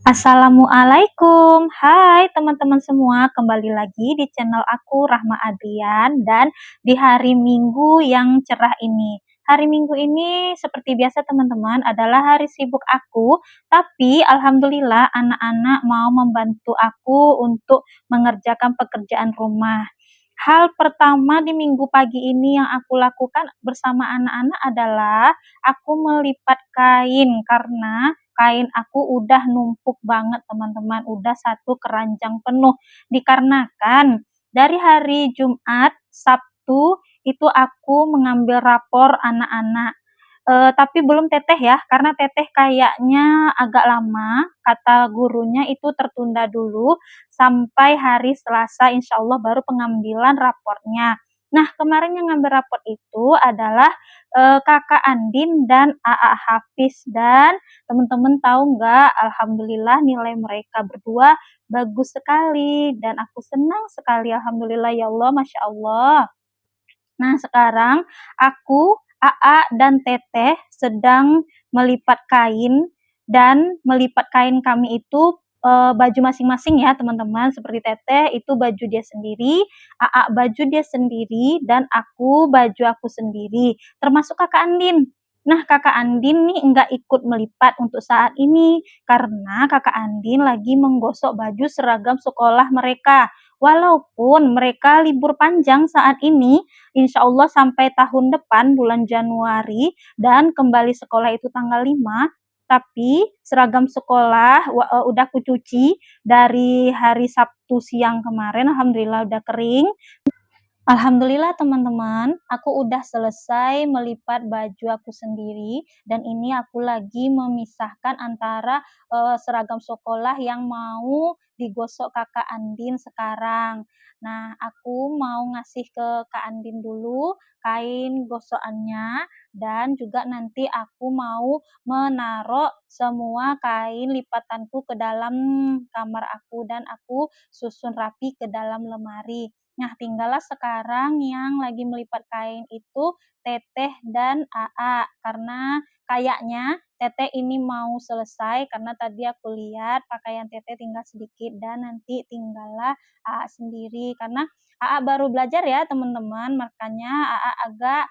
Assalamualaikum, hai teman-teman semua, kembali lagi di channel aku Rahma Adrian dan di hari Minggu yang cerah ini. Hari Minggu ini seperti biasa teman-teman adalah hari sibuk aku, tapi alhamdulillah anak-anak mau membantu aku untuk mengerjakan pekerjaan rumah. Hal pertama di minggu pagi ini yang aku lakukan bersama anak-anak adalah aku melipat kain karena kain aku udah numpuk banget teman-teman, udah satu keranjang penuh. Dikarenakan dari hari Jumat, Sabtu itu aku mengambil rapor anak-anak. Tapi belum teteh ya, karena teteh kayaknya agak lama, kata gurunya itu tertunda dulu sampai hari Selasa insya Allah baru pengambilan rapornya. Nah, kemarin yang ngambil raport itu adalah kakak Andin dan AA Hafiz, dan teman-teman tahu nggak, alhamdulillah nilai mereka berdua bagus sekali dan aku senang sekali, alhamdulillah ya Allah, masya Allah. Nah, sekarang aku, AA, dan Teteh sedang melipat kain, dan melipat kain kami itu baju masing-masing ya teman-teman. Seperti Teteh itu baju dia sendiri, AA baju dia sendiri, dan aku baju aku sendiri. Termasuk kakak Andin. Nah, kakak Andin nih enggak ikut melipat untuk saat ini karena kakak Andin lagi menggosok baju seragam sekolah mereka. Walaupun mereka libur panjang saat ini, insya Allah sampai tahun depan bulan Januari dan kembali sekolah itu tanggal 5, tapi seragam sekolah udah kucuci dari hari Sabtu siang kemarin, alhamdulillah udah kering. Alhamdulillah teman-teman, aku udah selesai melipat baju aku sendiri dan ini aku lagi memisahkan antara seragam sekolah yang mau digosok Kakak Andin sekarang. Nah, aku mau ngasih ke Kak Andin dulu kain gosokannya, dan juga nanti aku mau menaruh semua kain lipatanku ke dalam kamar aku dan aku susun rapi ke dalam lemari. Nah, tinggallah sekarang yang lagi melipat kain itu Teteh dan AA, karena kayaknya Teteh ini mau selesai karena tadi aku lihat pakaian Teteh tinggal sedikit dan nanti tinggallah AA sendiri karena AA baru belajar ya teman-teman, makanya AA agak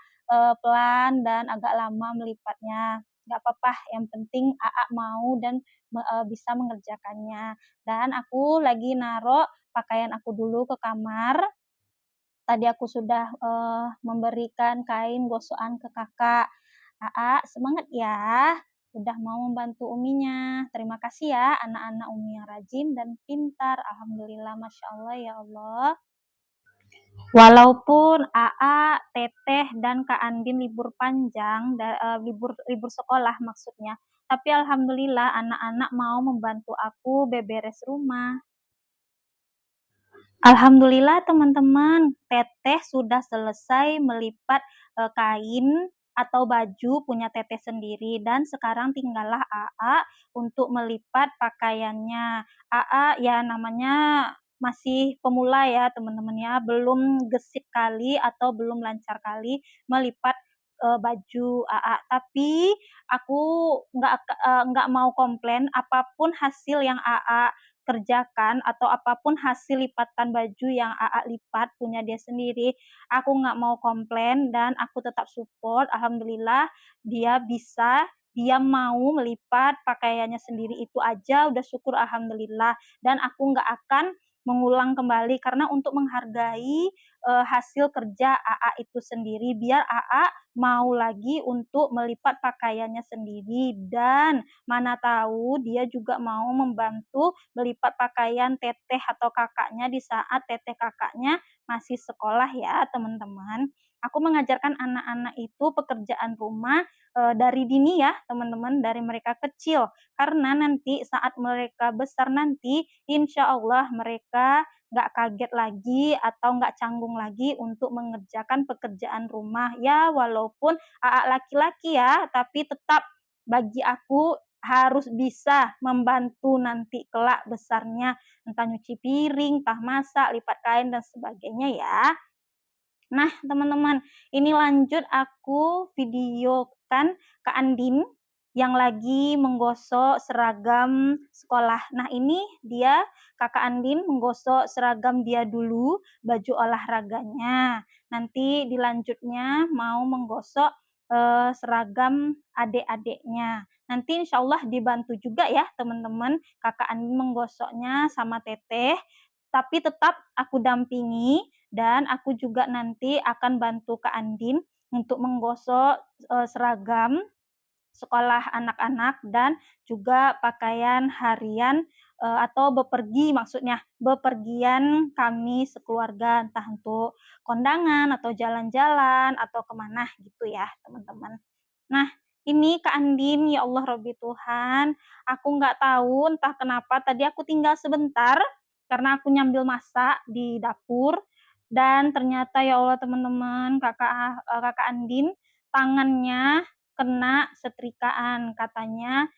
pelan dan agak lama melipatnya. Gak apa-apa, yang penting AA mau dan bisa mengerjakannya. Dan aku lagi naruh pakaian aku dulu ke kamar. Tadi aku sudah memberikan kain gosokan ke kakak. Aa, semangat ya, udah mau membantu uminya. Terima kasih ya anak-anak umi yang rajin dan pintar. Alhamdulillah, masya Allah ya Allah. Walaupun AA, Teteh, dan Kak Andin libur panjang, libur libur sekolah maksudnya, tapi alhamdulillah anak-anak mau membantu aku beberes rumah. Alhamdulillah teman-teman, Teteh sudah selesai melipat kain atau baju punya Teteh sendiri dan sekarang tinggallah AA untuk melipat pakaiannya. AA ya namanya masih pemula ya teman-teman ya, belum gesit kali atau belum lancar kali melipat baju AA. Tapi aku nggak mau komplain, apapun hasil yang AA kerjakan atau apapun hasil lipatan baju yang AA lipat punya dia sendiri, aku nggak mau komplain dan aku tetap support. Alhamdulillah dia bisa, dia mau melipat pakaiannya sendiri, itu aja udah syukur alhamdulillah, dan aku nggak akan mengulang kembali karena untuk menghargai hasil kerja AA itu sendiri, biar AA mau lagi untuk melipat pakaiannya sendiri, dan mana tahu dia juga mau membantu melipat pakaian teteh atau kakaknya di saat teteh kakaknya masih sekolah ya teman-teman. Aku mengajarkan anak-anak itu pekerjaan rumah dari dini ya teman-teman, dari mereka kecil, karena nanti saat mereka besar nanti insya Allah mereka nggak kaget lagi atau nggak canggung lagi untuk mengerjakan pekerjaan rumah ya, walaupun laki-laki ya, tapi tetap bagi aku harus bisa membantu nanti kelak besarnya, entah nyuci piring, entah masak, lipat kain, dan sebagainya ya. Nah, teman-teman, ini lanjut aku videokan ke Andin yang lagi menggosok seragam sekolah. Nah, ini dia Kakak Andin menggosok seragam dia dulu, baju olahraganya. Nanti dilanjutnya mau menggosok seragam adik-adiknya. Nanti insya Allah dibantu juga ya teman-teman, Kakak Andin menggosoknya sama Teteh, tapi tetap aku dampingi dan aku juga nanti akan bantu Kak Andin untuk menggosok seragam sekolah anak-anak dan juga pakaian harian atau bepergi, maksudnya bepergian kami sekeluarga, entah untuk kondangan atau jalan-jalan atau kemana gitu ya teman-teman. Nah, ini Kak Andin, ya Allah Robbi Tuhan, aku nggak tahu entah kenapa tadi aku tinggal sebentar karena aku nyambil masak di dapur dan ternyata ya Allah teman-teman, Kakak Andin tangannya kena setrikaan, katanya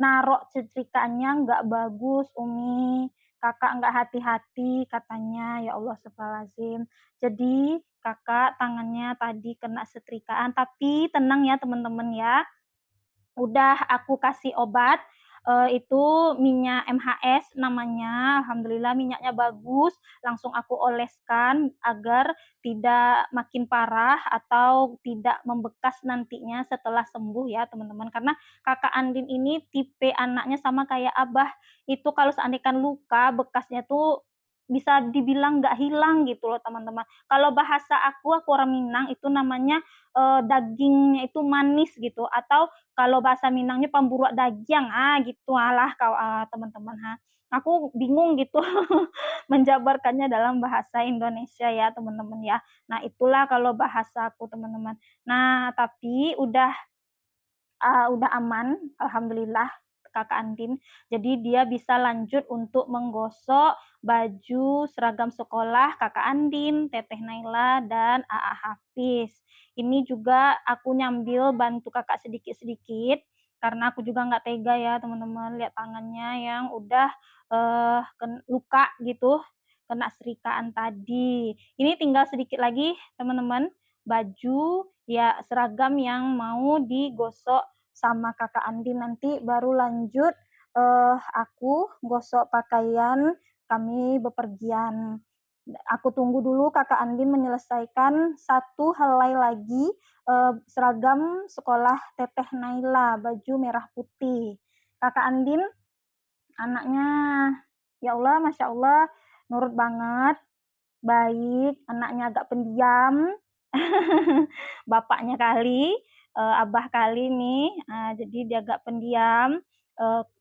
narok setrikaannya nggak bagus Umi, Kakak nggak hati-hati katanya, ya Allah astagfirullahaladzim. Jadi Kakak tangannya tadi kena setrikaan, tapi tenang ya teman-teman ya, udah aku kasih obat, itu minyak MHS namanya, alhamdulillah minyaknya bagus, langsung aku oleskan agar tidak makin parah atau tidak membekas nantinya setelah sembuh ya teman-teman. Karena Kakak Andin ini tipe anaknya sama kayak Abah, itu kalau seandainya luka, bekasnya tuh bisa dibilang nggak hilang gitu loh teman-teman. Kalau bahasa aku orang Minang itu namanya, dagingnya itu manis gitu, atau kalau bahasa Minangnya pamburuak dagiang, gitu lah teman-teman Aku bingung gitu menjabarkannya dalam bahasa Indonesia ya teman-teman ya. Nah, itulah kalau bahasa aku teman-teman. Nah, tapi udah aman, alhamdulillah Kakak Andin. Jadi dia bisa lanjut untuk menggosok baju seragam sekolah Kakak Andin, Teteh Naila, dan AA Hafiz. Ini juga aku nyambil bantu Kakak sedikit-sedikit, karena aku juga nggak tega ya teman-teman lihat tangannya yang udah luka gitu, kena serikaan tadi. Ini tinggal sedikit lagi teman-teman, baju ya seragam yang mau digosok sama Kakak Andin, nanti baru lanjut aku gosok pakaian kami bepergian. Aku tunggu dulu Kakak Andin menyelesaikan satu helai lagi seragam sekolah Teteh Naila, baju merah putih. Kakak Andin anaknya ya Allah, Masya Allah, nurut banget, baik, anaknya agak pendiam. Bapaknya kali, abah kali nih, jadi dia agak pendiam,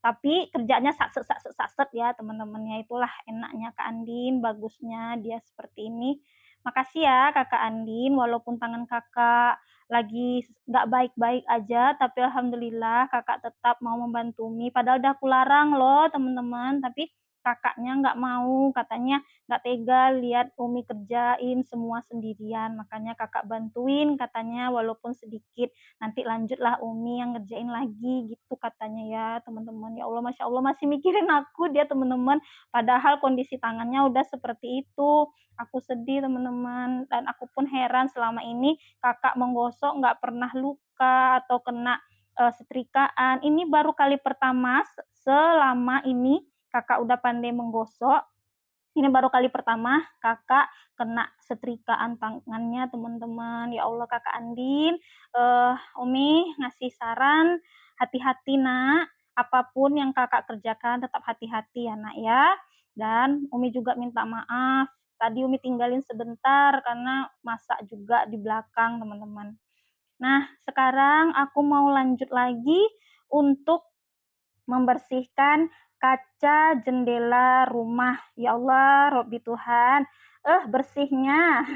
tapi kerjanya satset ya teman-temannya, itulah enaknya Kak Andin, bagusnya dia seperti ini. Makasih ya Kakak Andin, walaupun tangan Kakak lagi nggak baik-baik aja, tapi alhamdulillah Kakak tetap mau membantu Mi, padahal udah aku larang loh teman-teman, tapi Kakaknya nggak mau, katanya nggak tega lihat Umi kerjain semua sendirian, makanya Kakak bantuin katanya walaupun sedikit, nanti lanjutlah Umi yang ngerjain lagi gitu katanya ya teman-teman. Ya Allah, Masya Allah masih mikirin aku dia teman-teman, padahal kondisi tangannya udah seperti itu. Aku sedih teman-teman, dan aku pun heran selama ini Kakak menggosok nggak pernah luka atau kena setrikaan. Ini baru kali pertama selama ini Kakak udah pandai menggosok, ini baru kali pertama Kakak kena setrikaan tangannya teman-teman. Ya Allah Kakak Andin, Umi ngasih saran, hati-hati nak, apapun yang Kakak kerjakan tetap hati-hati ya nak ya. Dan Umi juga minta maaf, tadi Umi tinggalin sebentar karena masak juga di belakang teman-teman. Nah, sekarang aku mau lanjut lagi untuk membersihkan kaca jendela rumah. Ya Allah, Robbi Tuhan, bersihnya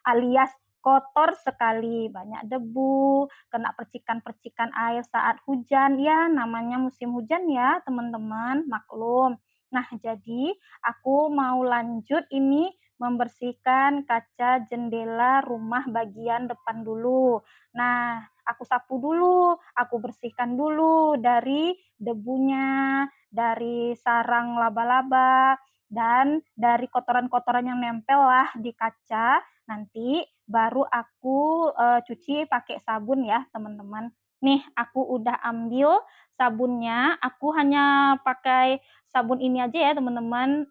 alias kotor sekali, banyak debu, kena percikan-percikan air saat hujan. Ya, namanya musim hujan ya, teman-teman, maklum. Nah, jadi aku mau lanjut ini membersihkan kaca jendela rumah bagian depan dulu. Nah, aku sapu dulu, aku bersihkan dulu dari debunya, dari sarang laba-laba, dan dari kotoran-kotoran yang nempel lah di kaca. Nanti baru aku cuci pakai sabun ya teman-teman. Nih, aku udah ambil sabunnya, aku hanya pakai sabun ini aja ya teman-teman,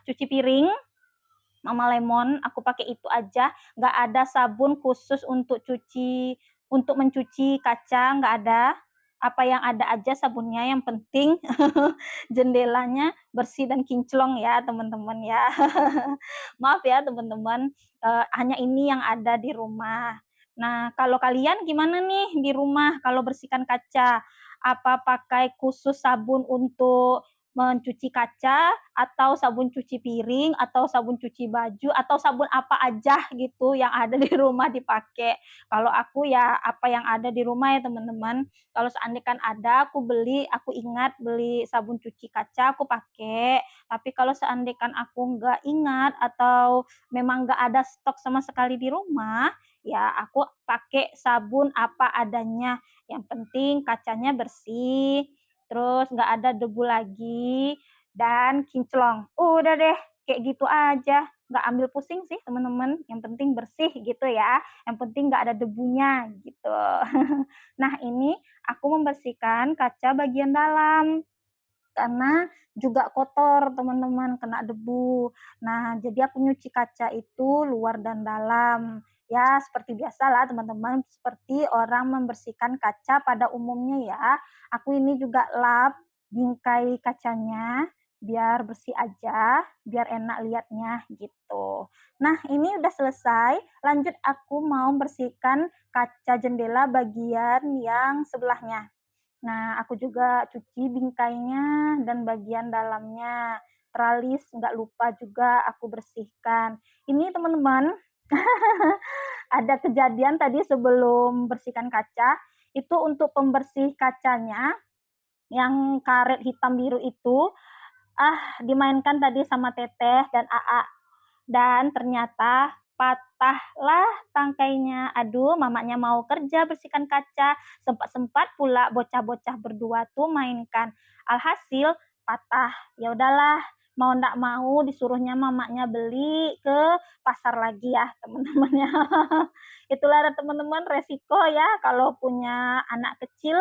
cuci piring, Mama Lemon, aku pakai itu aja, nggak ada sabun khusus untuk mencuci kaca, nggak ada. Apa yang ada aja sabunnya, yang penting jendelanya bersih dan kinclong ya teman-teman ya. Maaf ya teman-teman, hanya ini yang ada di rumah. Nah, kalau kalian gimana nih di rumah kalau bersihkan kaca? Apa pakai khusus sabun untuk mencuci kaca, atau sabun cuci piring, atau sabun cuci baju, atau sabun apa aja gitu yang ada di rumah dipakai. Kalau aku ya apa yang ada di rumah ya teman-teman. Kalau seandainya ada, aku ingat beli sabun cuci kaca, aku pakai. Tapi kalau seandainya aku nggak ingat atau memang nggak ada stok sama sekali di rumah, ya aku pakai sabun apa adanya. Yang penting kacanya bersih, terus nggak ada debu lagi, dan kinclong. Udah deh, kayak gitu aja. Nggak ambil pusing sih teman-teman, yang penting bersih gitu ya. Yang penting nggak ada debunya gitu. Nah ini aku membersihkan kaca bagian dalam karena juga kotor teman-teman, kena debu. Nah, jadi aku nyuci kaca itu luar dan dalam. Ya, seperti biasalah teman-teman, seperti orang membersihkan kaca pada umumnya ya. Aku ini juga lap bingkai kacanya biar bersih aja, biar enak liatnya gitu. Nah, ini udah selesai. Lanjut aku mau bersihkan kaca jendela bagian yang sebelahnya. Nah, aku juga cuci bingkainya dan bagian dalamnya. Tralis nggak lupa juga aku bersihkan. Ini teman-teman, ada kejadian tadi sebelum bersihkan kaca, itu untuk pembersih kacanya, yang karet hitam biru itu, dimainkan tadi sama Teteh dan AA. Dan ternyata patahlah tangkainya. Aduh, mamanya mau kerja bersihkan kaca, sempat-sempat pula bocah-bocah berdua tuh mainkan. Alhasil patah. Ya udahlah, mau ndak mau disuruhnya mamanya beli ke pasar lagi ya, teman-teman ya. Itulah teman-teman resiko ya kalau punya anak kecil,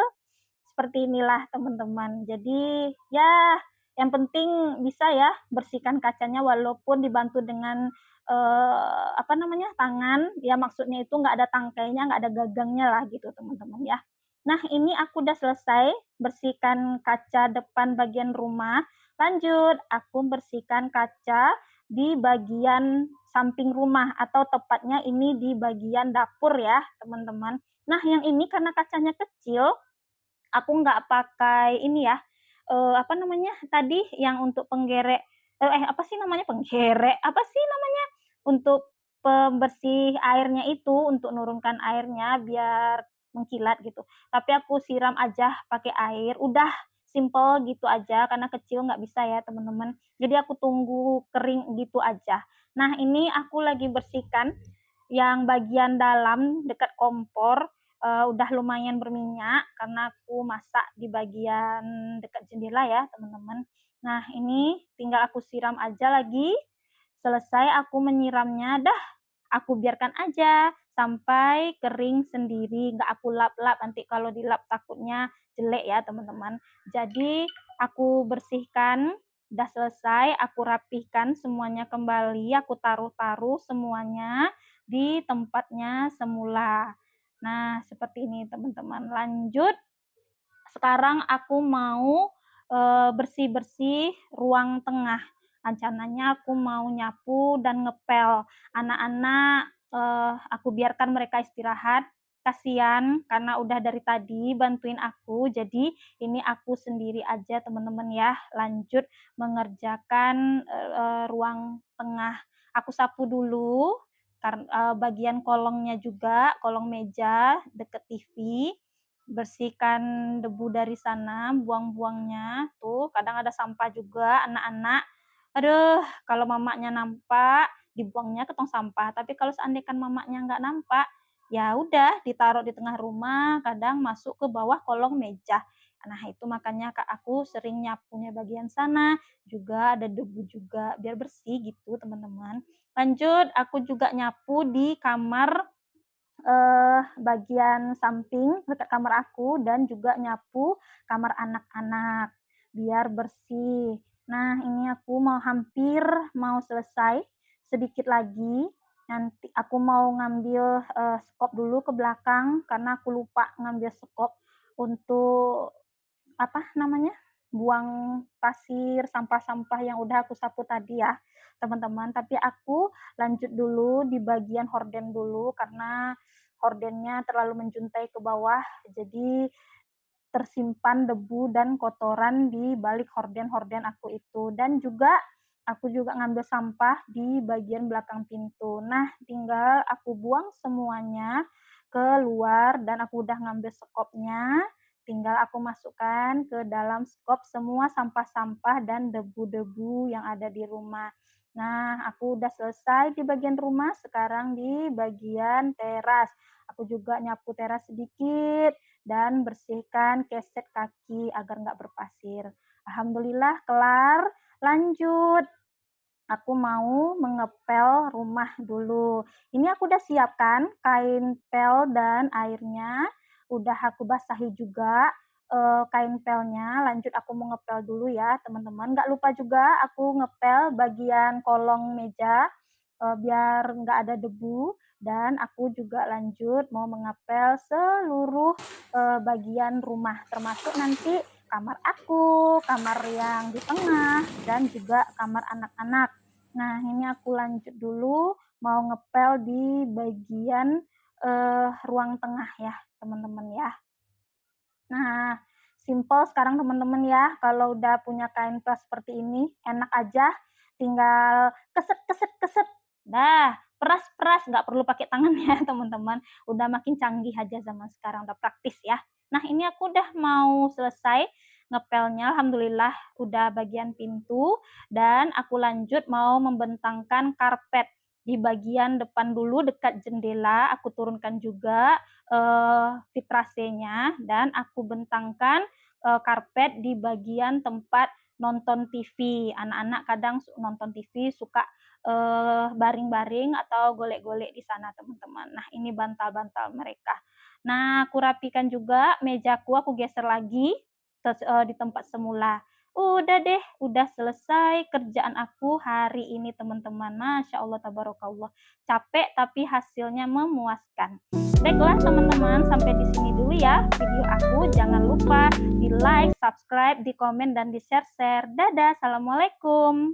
seperti inilah teman-teman. Jadi ya yang penting bisa ya bersihkan kacanya walaupun dibantu dengan tangan. Ya maksudnya itu nggak ada tangkainya, nggak ada gagangnya lah gitu teman-teman ya. Nah ini aku udah selesai bersihkan kaca depan bagian rumah. Lanjut aku bersihkan kaca di bagian samping rumah, atau tepatnya ini di bagian dapur ya teman-teman. Nah yang ini karena kacanya kecil, aku nggak pakai ini ya, tadi yang untuk penggerek, apa sih namanya, penggerek, apa sih namanya, untuk pembersih airnya itu, untuk nurunkan airnya biar mengkilat gitu. Tapi aku siram aja pakai air, udah simple gitu aja, karena kecil nggak bisa ya teman-teman. Jadi aku tunggu kering gitu aja. Nah ini aku lagi bersihkan yang bagian dalam dekat kompor, udah lumayan berminyak karena aku masak di bagian dekat jendela ya teman-teman. Nah ini tinggal aku siram aja lagi, selesai aku menyiramnya, dah aku biarkan aja sampai kering sendiri, nggak aku lap-lap, nanti kalau dilap takutnya jelek ya teman-teman. Jadi aku bersihkan, udah selesai, aku rapihkan semuanya kembali, aku taruh-taruh semuanya di tempatnya semula. Nah, seperti ini teman-teman. Lanjut, sekarang aku mau bersih-bersih ruang tengah. Rencananya aku mau nyapu dan ngepel. Anak-anak aku biarkan mereka istirahat. Kasihan karena udah dari tadi bantuin aku. Jadi ini aku sendiri aja teman-teman ya. Lanjut mengerjakan ruang tengah. Aku sapu dulu karena bagian kolongnya juga, kolong meja deket TV, bersihkan debu dari sana, buang-buangnya. Tuh, kadang ada sampah juga anak-anak. Aduh, kalau mamanya nampak, dibuangnya ke tong sampah. Tapi kalau seandainya mamanya nggak nampak, ya udah ditaruh di tengah rumah, kadang masuk ke bawah kolong meja. Nah, itu makanya Kak aku sering nyapunya bagian sana, juga ada debu juga, biar bersih gitu, teman-teman. Lanjut, aku juga nyapu di kamar bagian samping dekat kamar aku dan juga nyapu kamar anak-anak biar bersih. Nah, ini aku hampir mau selesai, sedikit lagi. Nanti aku mau ngambil skop dulu ke belakang karena aku lupa ngambil skop untuk apa namanya, buang pasir, sampah-sampah yang udah aku sapu tadi ya, teman-teman. Tapi aku lanjut dulu di bagian horden dulu karena hordennya terlalu menjuntai ke bawah, jadi tersimpan debu dan kotoran di balik horden-horden aku itu. Dan juga aku juga ngambil sampah di bagian belakang pintu. Nah, tinggal aku buang semuanya keluar dan aku udah ngambil skopnya. Tinggal aku masukkan ke dalam skop semua sampah-sampah dan debu-debu yang ada di rumah. Nah, aku udah selesai di bagian rumah, sekarang di bagian teras. Aku juga nyapu teras sedikit dan bersihkan keset kaki agar nggak berpasir. Alhamdulillah kelar, lanjut. Aku mau mengepel rumah dulu. Ini aku udah siapkan kain pel dan airnya, udah aku basahi juga kain pelnya. Lanjut aku mau ngepel dulu ya teman-teman. Nggak lupa juga aku ngepel bagian kolong meja biar nggak ada debu. Dan aku juga lanjut mau mengepel seluruh bagian rumah, termasuk nanti kamar aku, kamar yang di tengah, dan juga kamar anak-anak. Nah, ini aku lanjut dulu mau ngepel di bagian ruang tengah ya, teman-teman ya. Nah, simple sekarang teman-teman ya, kalau udah punya kain pel seperti ini, enak aja, tinggal keset keset keset, dah peras-peras, nggak perlu pakai tangan ya teman-teman, udah makin canggih aja zaman sekarang, udah praktis ya. Nah, ini aku udah mau selesai ngepelnya, alhamdulillah udah bagian pintu, dan aku lanjut mau membentangkan karpet di bagian depan dulu dekat jendela, aku turunkan juga fitrasenya dan aku bentangkan karpet di bagian tempat nonton TV. Anak-anak kadang nonton TV suka baring-baring atau golek-golek di sana teman-teman. Nah, ini bantal-bantal mereka. Nah, aku rapikan juga mejaku, aku geser lagi di tempat semula. Udah deh, udah selesai kerjaan aku hari ini teman-teman. Masya Allah, tabarakallah. Capek tapi hasilnya memuaskan. Baiklah teman-teman, sampai di sini dulu ya video aku. Jangan lupa di like, subscribe, di komen, dan di share-share. Dadah, assalamualaikum.